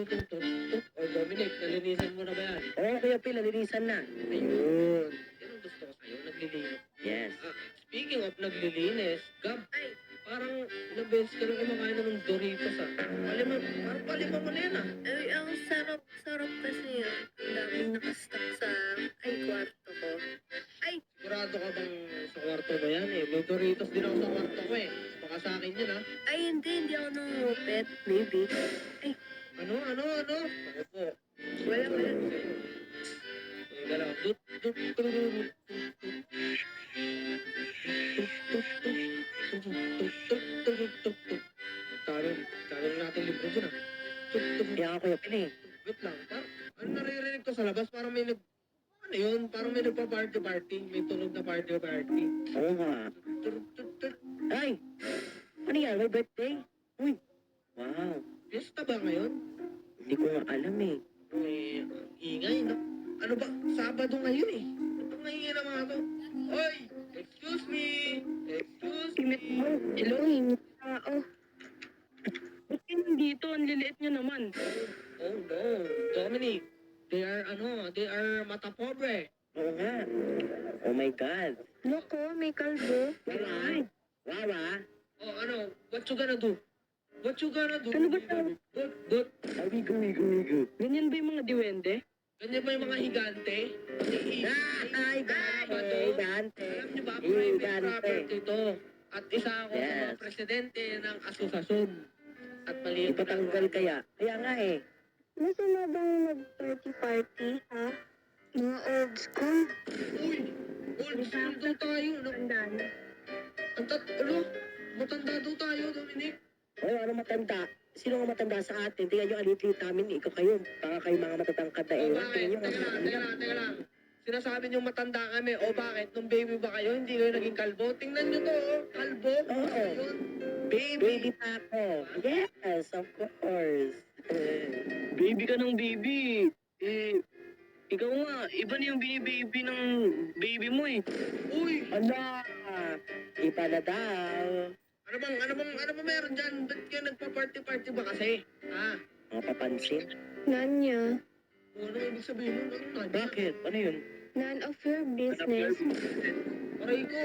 O Dominic, nalinisan mo na ba yan? Oo, Kuya Phil, nalinisan na. Ayun. Yan ang gusto ko sa'yo, naglilinis. Yes. Speaking of naglilinis, Gab, parang ilang beses ka nang kumakain ng Doritos parang palima mo na yan Ay, ang sarap-sarap kasi yun. Ang daming nakastock sa, kwarto ko. Sigurado ka bang sa kwarto mo yan eh? May Doritos din ako sa kwarto ko eh. Baka sa akin yun Hindi ako nangungupit. Maybe. Ano? Ako po. Wala. Teka lang. Tanong natin libro dyan Kaya nga, Kuya Phil eh. Wait lang. Ano naririnig ko sa labas? Parang may ano yun? Parang may nagpa-party. May tunog na party. Oo nga. Ay! Ano yan? May birthday? Uy! Wow! Fiesta ba ngayon? Hindi ko nga alam eh. Ingay, no? Ano ba? Sabado ngayon eh. Ito ngayon na mga to. Oy! Excuse me! Hello, yung tao. Ba't kayo nandito? Ang liliit nyo naman. Oh no, Dominic. They are mata pobre. Oo nga. Oh my God. Loko, may kalbo. Wawa? Wawa? Oh ano, what you gonna do? Ano ba tawag? But, Wigo. Ganyan ba yung mga diwende? ganyan ba yung mga higante? Ay, Dante. Alam niyo ba, Higante. private property ito. At isa ako sa mga Yes. presidente ng asosasyon. At maliit Ipatanggal kaya. Kaya nga eh. Gusto mo bang mag-party, ha? Mga old school. Uy! Old school daw tayo. Tandaan. Matanda daw tayo, Dominic. Oh, ano matanda? Sino ang matanda sa atin? Tingnan nyo, alit-lit namin. Ikaw kayo. Baka kayo mga matatangkad na ewan. Bakit? Tingnan nyo. Teka lang. Sinasabi niyo matanda kami. O bakit? Nung baby ba kayo, hindi kayo naging kalbo? Tingnan niyo to, oh. Kalbo? Oo. Ayun. Baby. Baby pa ako. Yes, of course. Baby ka ng baby. Ikaw nga, iba na yung bini-baby ng baby mo eh. Uy! Ala, iba na daw. Ano ba meron dyan? Ba't kayo nagpa-party ba kasi? Ha? Mga papansin. Nanya, Ano ibig sabihin nun? Ano na? Bakit? Ano yun? none of your business. Aray ko.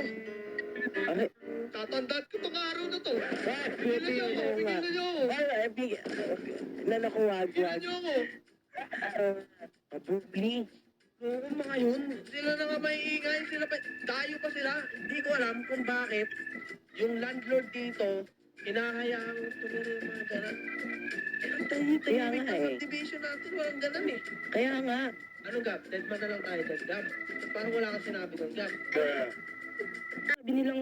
Aray. Tatandaan ko itong araw na to. Ah, Pigilan niyo ako. Pigilan niyo ako. Ay, nanakuwag. Pigilan niyo ako. Pabugli. Oo, mga yun. Sila na nga may ingay. Tayo pa sila. Hindi ko alam kung bakit yung landlord dito, hinahayaan tuloy yung mga ganan. Ang Kaya tahimik nga na eh. subdivision natin, walang ganan eh. Kaya nga. Ano Gab? Deadman na lang tayo, Gab. Parang wala kang sinabi doon, Gab. Sabi nilang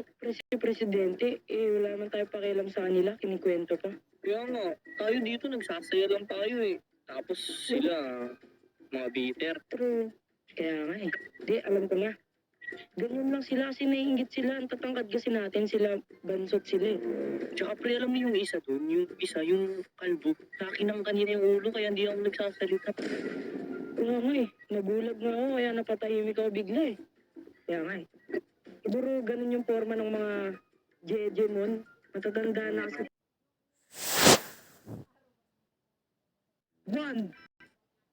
presidente, wala man tayo pakialam sa kanila, kinikwento pa. Kaya nga, tayo dito nagsasaya lang tayo eh. Tapos sila, mga bitter. True. Kaya nga eh. Di, alam ko na. Ganyan lang sila kasi naiingit sila. Ang tatangkad kasi natin sila, bansot sila eh. Tsaka pre, alam mo yung isa dun, yung kalbo. Laki ng kanina yung ulo kaya hindi ako nagsasalita. Kaya nga eh, nagulag na ako kaya napatahimik ako bigla eh. Kaya nga eh. Siguro ganun yung forma ng mga Jejemon. Matatanda na kasi. One,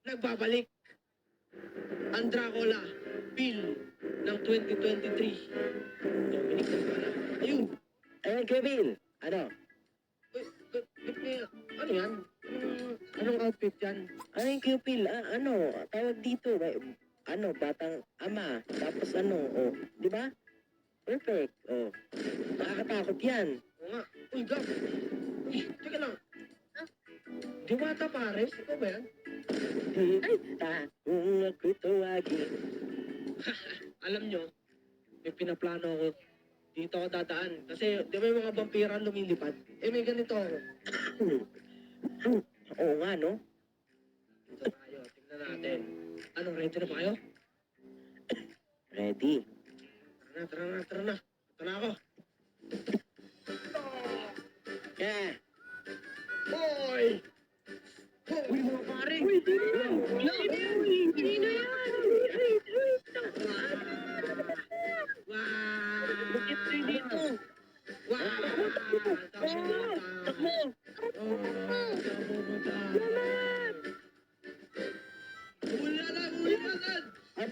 nagbabalik. Ang Dracula Bill ng 2023. Dominic Nasala. Ayun. Ayun, Kevin. Ano? Ano yan? Anong outfit yan? Ano yung Cupil? Ano? Tawag dito. Ano? Batang ama. Tapos ano? Oh. Di ba? Perfect. Oh. Nakakatakot yan. Oo nga. Uy, Gab. Uy, teka lang. Diwata Pares? Ikaw ba yan? Ay, kung ako tawagin. Alam nyo, may pinaplano ako. Dito ako dadaan. Kasi, di ba yung mga vampira lumilipad? May ganito ako. Oo nga, no? Dito tayo. Tingnan natin. Ano, ready na ba kayo? Ready. Tara na. Ito na ako. Yeah. Hoy! Uy, mga pare! Uy, sino yan? Wow! Bakit kayo dito? Wow! Takbo! Oh,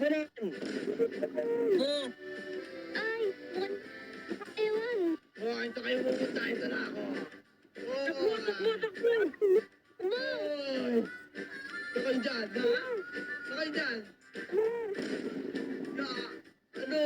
Labanan! Oh, Ay, mukhang ewan. Ito kayo pupunta. Ito na ako. takbo, takbo, takbo! Oy! Sakay dyan, ha? Sakay dyan. Ya, ano?